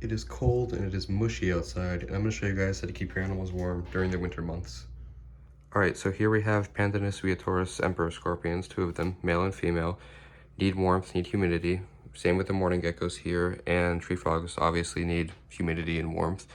It is cold and it is mushy outside, and I'm going to show you guys how to keep your animals warm during the winter months. Alright, so here we have Pandanus viatoris emperor scorpions, two of them, male and female. Need warmth, need humidity. Same with the mourning geckos here, and tree frogs obviously need humidity and warmth.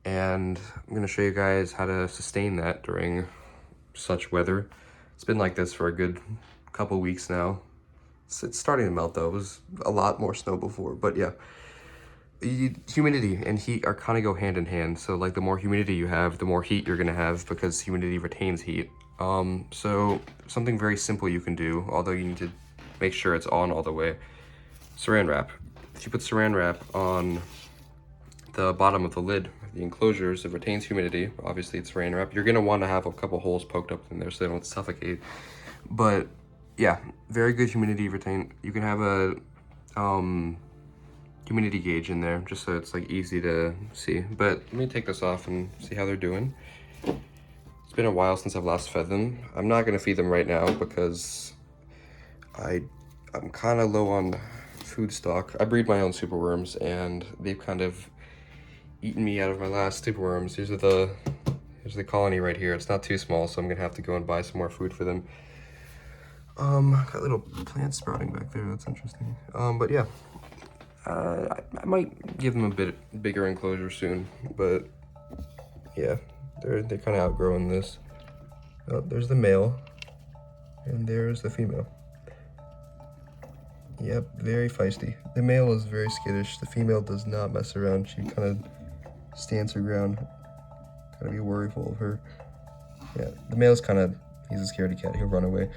And I'm going to show you guys how to sustain that during such weather. It's been like this for a good couple weeks now. It's starting to melt though. It was a lot more snow before, but yeah. Humidity and heat are kind of go hand in hand. So like the more humidity you have, the more heat you're gonna have because humidity retains heat. So something very simple you can do, although you need to make sure it's on all the way. Saran wrap. If you put saran wrap on the bottom of the lid, the enclosures, it retains humidity. Obviously it's saran wrap. You're gonna want to have a couple holes poked up in there so they don't suffocate. But yeah, very good humidity retain. You can have a humidity gauge in there just so it's like easy to see. But let me take this off and see how they're doing. It's been a while since I've last fed them. I'm not gonna feed them right now because I'm kind of low on food stock. I breed my own superworms and they've kind of eaten me out of my last superworms. Here's the colony right here. It's not too small, so I'm gonna have to go and buy some more food for them. Got little plants sprouting back there. That's interesting. But yeah. I might give them a bit bigger enclosure soon, but yeah, they're kind of outgrowing this. Oh, there's the male, and there's the female. Yep, very feisty. The male is very skittish. The female does not mess around. She kind of stands her ground. Gotta be worryful of her. Yeah, the male's he's a scaredy cat. He'll run away.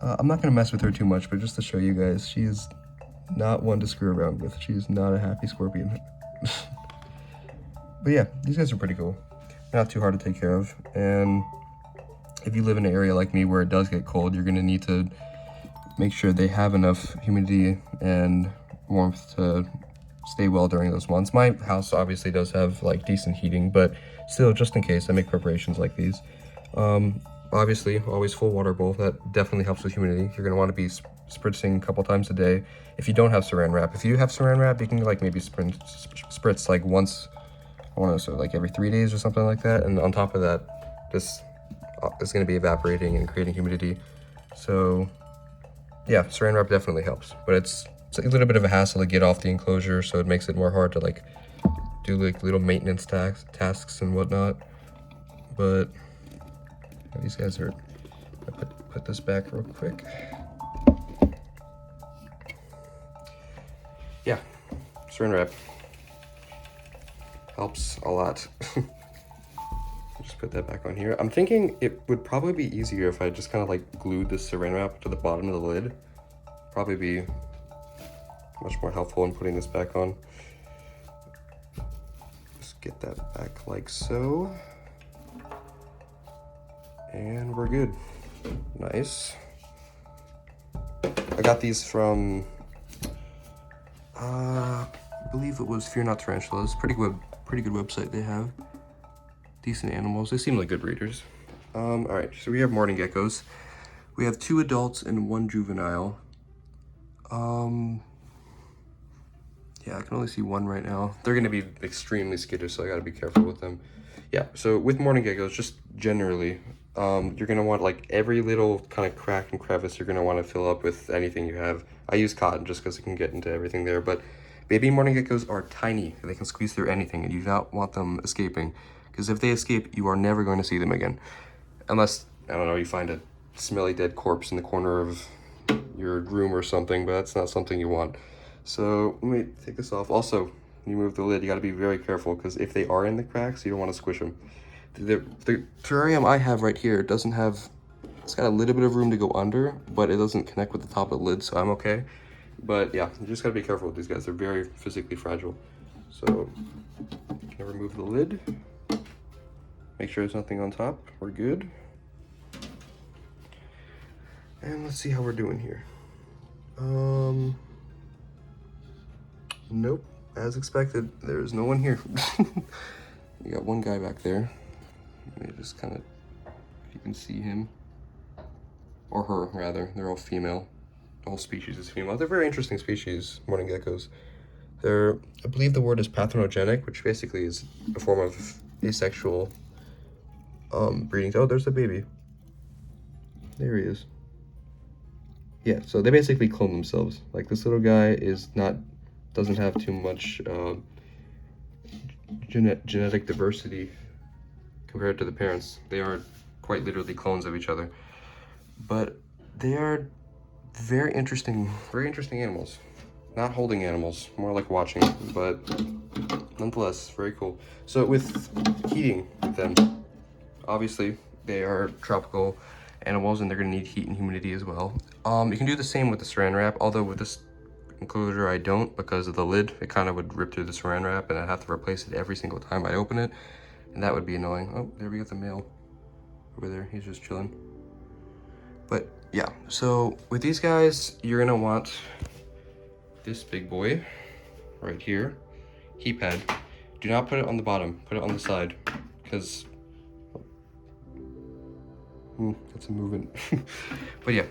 I'm not gonna mess with her too much, but just to show you guys, she is not one to screw around with. She's not a happy scorpion. But yeah, these guys are pretty cool. Not too hard to take care of. And if you live in an area like me where it does get cold, you're gonna need to make sure they have enough humidity and warmth to stay well during those months. My house obviously does have like decent heating, but still, just in case, I make preparations like these. Obviously, always full water bowl. That definitely helps with humidity. You're gonna want to be spritzing a couple times a day. If you don't have saran wrap, if you have saran wrap, you can like maybe spritz like once, I want to say like every 3 days or something like that. And on top of that, this is gonna be evaporating and creating humidity. So yeah, saran wrap definitely helps, but it's a little bit of a hassle to get off the enclosure, so it makes it more hard to like do like little maintenance tasks and whatnot. But these guys are, put this back real quick. Yeah, saran wrap helps a lot. Just put that back on here. I'm thinking it would probably be easier if I just kind of like glued this saran wrap to the bottom of the lid. Probably be much more helpful in putting this back on. Just get that back like so. And we're good. Nice. I got these from, I believe it was Fear Not Tarantulas. Pretty good website they have. Decent animals. They seem like good breeders. All right, so we have mourning geckos. We have 2 adults and 1 juvenile. Yeah, I can only see 1 right now. They're gonna be extremely skittish, so I gotta be careful with them. Yeah, so with mourning geckos, just generally, you're gonna want like every little kind of crack and crevice you're gonna want to fill up with anything you have. I use cotton just because it can get into everything there, but baby mourning geckos are tiny. They can squeeze through anything, and you do not want them escaping, because if they escape, you are never going to see them again. Unless, I don't know, you find a smelly dead corpse in the corner of your room or something, but that's not something you want. So let me take this off. Also, when you move the lid, you got to be very careful, because if they are in the cracks, you don't want to squish them. The terrarium I have right here doesn't have, it's got a little bit of room to go under, but it doesn't connect with the top of the lid, so I'm okay. But yeah, you just gotta be careful with these guys. They're very physically fragile. So, I'm gonna remove the lid. Make sure there's nothing on top. We're good. And let's see how we're doing here. Nope, as expected, there is no one here. You got 1 guy back there. Let me just kind of, if you can see him, or her rather, they're all female. The whole species is female. They're very interesting species, mourning geckos. They're, I believe the word is parthenogenic, which basically is a form of asexual breeding. Oh, there's the baby. There he is. Yeah, so they basically clone themselves. Like this little guy doesn't have too much genetic diversity compared to the parents. They are quite literally clones of each other. But they are very interesting animals. Not holding animals, more like watching, but nonetheless, very cool. So with heating them, obviously they are tropical animals and they're gonna need heat and humidity as well. You can do the same with the saran wrap, although with this enclosure I don't, because of the lid. It kind of would rip through the saran wrap and I'd have to replace it every single time I open it, and that would be annoying. Oh, there we got the male over there, he's just chilling. But yeah, so with these guys, you're gonna want this big boy right here, heat pad. Do not put it on the bottom, put it on the side, because that's a movement. But yeah,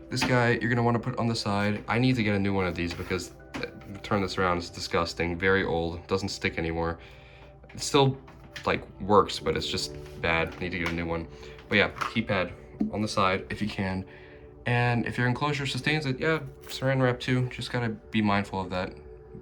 this guy you're gonna want to put on the side. I need to get a new one of these because turn this around, it's disgusting, very old, doesn't stick anymore. It still like works, but it's just bad. Need to get a new one. But yeah, heat pad on the side if you can. And if your enclosure sustains it, yeah, saran wrap too. Just gotta be mindful of that.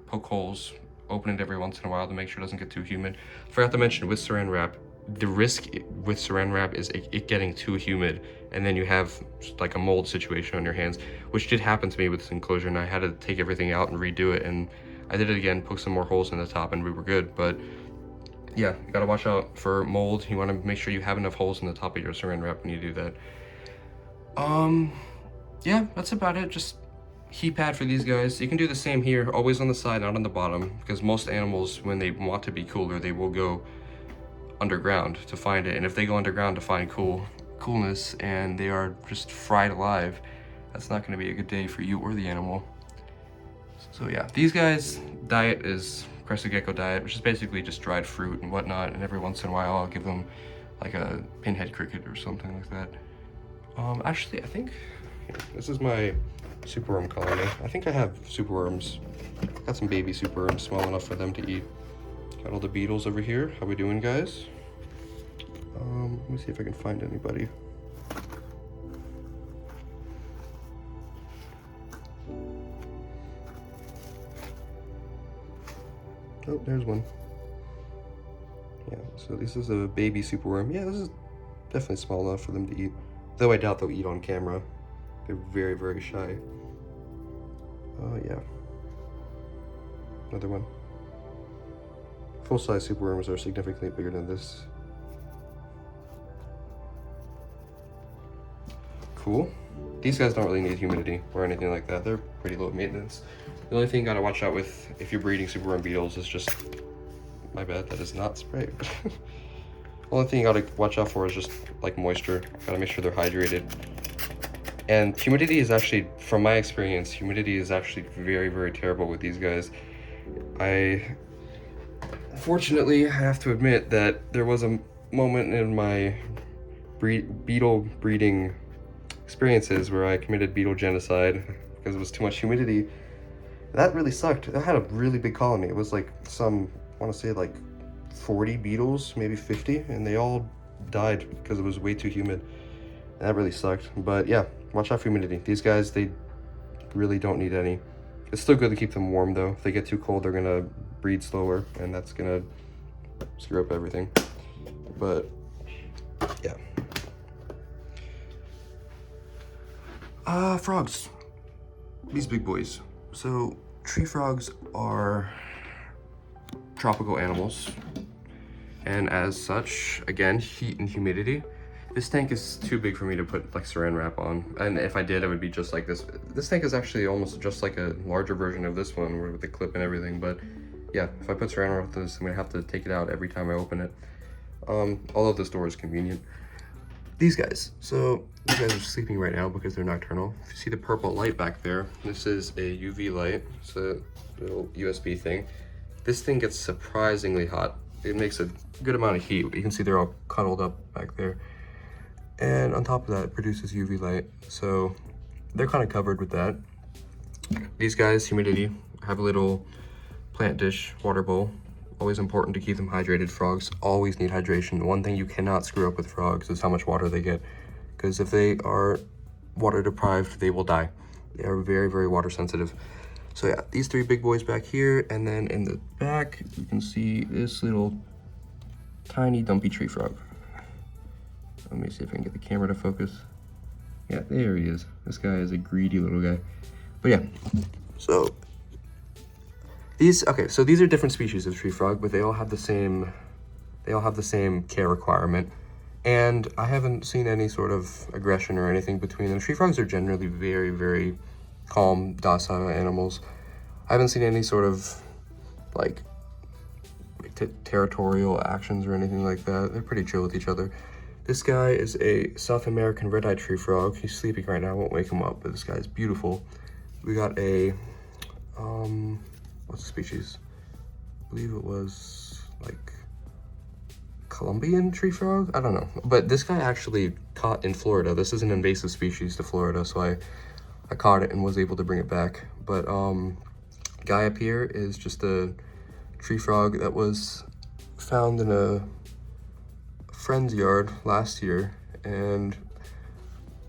Poke holes, open it every once in a while to make sure it doesn't get too humid. Forgot to mention with saran wrap, the risk with saran wrap is it getting too humid, and then you have like a mold situation on your hands, which did happen to me with this enclosure, and I had to take everything out and redo it, and I did it again, poke some more holes in the top, and we were good. But yeah, you gotta watch out for mold. You wanna make sure you have enough holes in the top of your saran wrap when you do that. Yeah, that's about it. Just heat pad for these guys. You can do the same here, always on the side, not on the bottom, because most animals, when they want to be cooler, they will go underground to find it. And if they go underground to find coolness and they are just fried alive, that's not going to be a good day for you or the animal. So yeah, these guys' diet is crested gecko diet, which is basically just dried fruit and whatnot, and every once in a while I'll give them like a pinhead cricket or something like that. Actually, I think this is my superworm colony. I think I have superworms. Got some baby superworms, small enough for them to eat. Got all the beetles over here. How we doing, guys? Let me see if I can find anybody. Oh, there's one. Yeah, so this is a baby superworm. Yeah, this is definitely small enough for them to eat. Though I doubt they'll eat on camera. They're very, very shy. Oh, yeah. Another one. Full-size superworms are significantly bigger than this. Cool. These guys don't really need humidity or anything like that. They're pretty low maintenance. The only thing you gotta watch out with if you're breeding superworm beetles is just... My bad, that is not spray. Only thing you gotta watch out for is just like moisture. Gotta make sure they're hydrated. And humidity is actually, from my experience, humidity is actually very, very terrible with these guys. Fortunately, I have to admit that there was a moment in my beetle breeding experiences where I committed beetle genocide because it was too much humidity. That really sucked. I had a really big colony. It was like I want to say like 40 beetles, maybe 50, and they all died because it was way too humid. And that really sucked. But yeah, watch out for humidity. These guys, they really don't need any. It's still good to keep them warm though. If they get too cold, they're gonna breed slower, and that's gonna screw up everything. But yeah. Frogs. These big boys. So tree frogs are tropical animals, and as such, again, heat and humidity. This tank is too big for me to put like saran wrap on, and if I did, it would be just like this. This tank is actually almost just like a larger version of this one with the clip and everything, but yeah, if I put saran wrap on this, I'm gonna have to take it out every time I open it. Although this door is convenient. These guys, so these guys are sleeping right now because they're nocturnal. If you see the purple light back there, this is a UV light. It's a little USB thing. This thing gets surprisingly hot. It makes a good amount of heat. You can see they're all cuddled up back there. And on top of that, it produces UV light. So they're kind of covered with that. These guys, humidity, have a little plant dish, water bowl. Always important to keep them hydrated. Frogs always need hydration. The one thing you cannot screw up with frogs is how much water they get, because if they are water deprived, they will die. They are very, very water sensitive. So yeah, these three big boys back here, and then in the back, you can see this little tiny dumpy tree frog. Let me see if I can get the camera to focus. Yeah, there he is. This guy is a greedy little guy. But yeah, so these are different species of tree frog, but they all have the same care requirement. And I haven't seen any sort of aggression or anything between them. Tree frogs are generally very, very calm, docile animals. I haven't seen any sort of like territorial actions or anything like that. They're pretty chill with each other. This guy is a South American red-eyed tree frog. He's sleeping right now, I won't wake him up, but this guy is beautiful. We got a, what's the species? I believe it was like Colombian tree frog? I don't know. But this guy actually caught in Florida. This is an invasive species to Florida, so I caught it and was able to bring it back. But guy up here is just a tree frog that was found in a friend's yard last year, and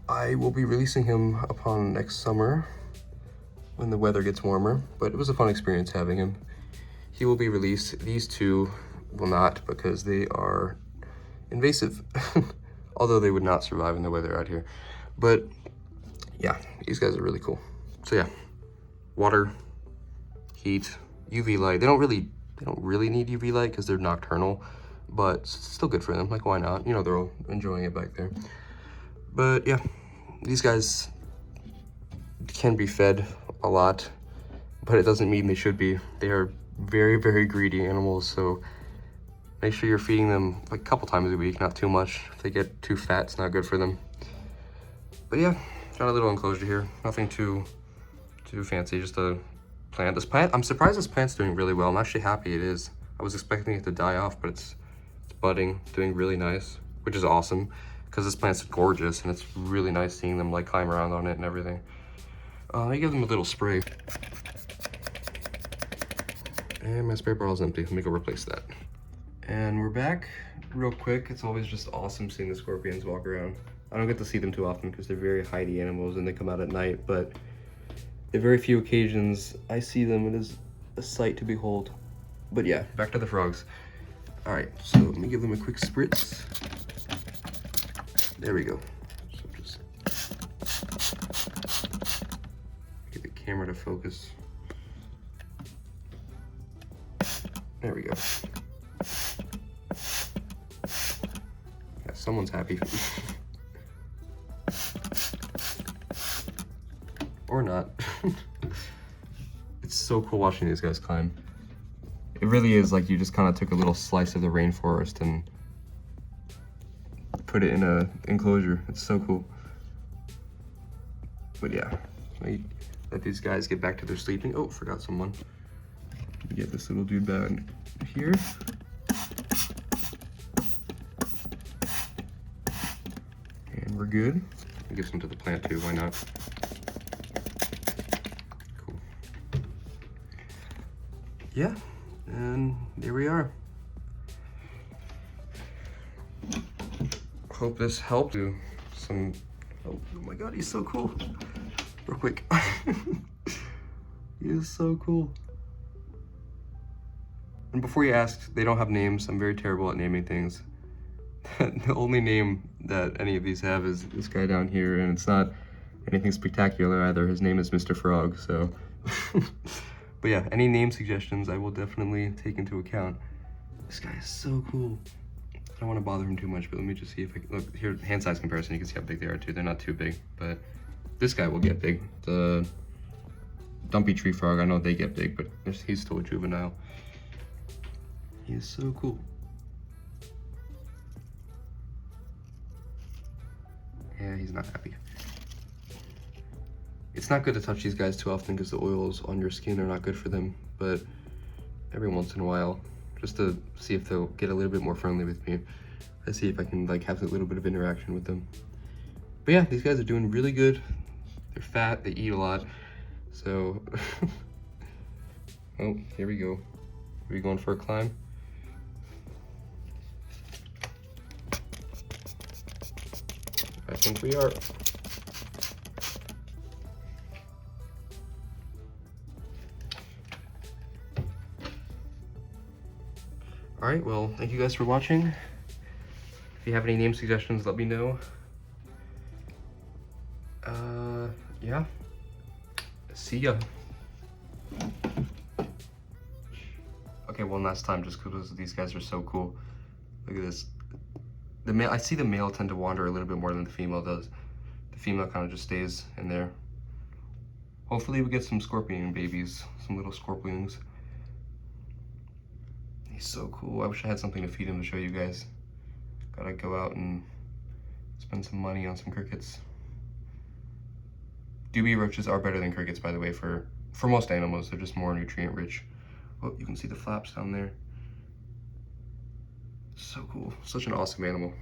I will be releasing him upon next summer when the weather gets warmer. But it was a fun experience having him. He will be released. These two will not, because they are invasive. Although they would not survive in the weather out here. But yeah, these guys are really cool. So yeah, water, heat, UV light. They don't really need UV light because they're nocturnal, but it's still good for them. Like, why not? You know, they're all enjoying it back there. But yeah, these guys can be fed a lot, but it doesn't mean they should be. They are very, very greedy animals, so make sure you're feeding them like a couple times a week, not too much. If they get too fat, it's not good for them. But yeah, got a little enclosure here. Nothing too fancy, just a plant. This plant, I'm surprised this plant's doing really well. I'm actually happy it is. I was expecting it to die off, but it's budding, doing really nice, which is awesome, because this plant's gorgeous, and it's really nice seeing them like climb around on it and everything. I give them a little spray. And my spray bottle's empty. Let me go replace that. And we're back real quick. It's always just awesome seeing the scorpions walk around. I don't get to see them too often because they're very hidey animals and they come out at night, but the very few occasions I see them, it is a sight to behold. But yeah, back to the frogs. All right, so let me give them a quick spritz. There we go. So just get the camera to focus. There we go. Yeah, someone's happy. Or not. It's so cool watching these guys climb. It really is like you just kind of took a little slice of the rainforest and put it in a enclosure. It's so cool. But yeah, let these guys get back to their sleeping. Oh, forgot someone. Get this little dude back here. And we're good. I'll give some to the plant too, why not? Cool. Yeah, and there we are. Hope this helped you some. Oh my god, he's so cool. Real quick. He is so cool. And before you ask, they don't have names. I'm very terrible at naming things. The only name that any of these have is this guy down here, and it's not anything spectacular either. His name is Mr. Frog, so. But yeah, any name suggestions I will definitely take into account. This guy is so cool. I don't want to bother him too much, but let me just see if I can, look here, hand size comparison, you can see how big they are too. They're not too big, but this guy will get big. The dumpy tree frog, I know they get big, but he's still a juvenile. He is so cool. Yeah, he's not happy. It's not good to touch these guys too often because the oils on your skin are not good for them, but every once in a while, just to see if they'll get a little bit more friendly with me. I see if I can like have a little bit of interaction with them. But yeah, these guys are doing really good. They're fat, they eat a lot, so Oh, here we go. Are we going for a climb? I think we are. All right, well, thank you guys for watching. If you have any name suggestions, let me know. Yeah. See ya. Okay, one last time, just because these guys are so cool. Look at this. The male, I see the male tend to wander a little bit more than the female does. The female kind of just stays in there. Hopefully we get some scorpion babies, some little scorpions. He's so cool. I wish I had something to feed him to show you guys. Gotta go out and spend some money on some crickets. Dubia roaches are better than crickets, by the way, for most animals. They're just more nutrient rich. Oh, you can see the flaps down there. So cool. Such an awesome animal.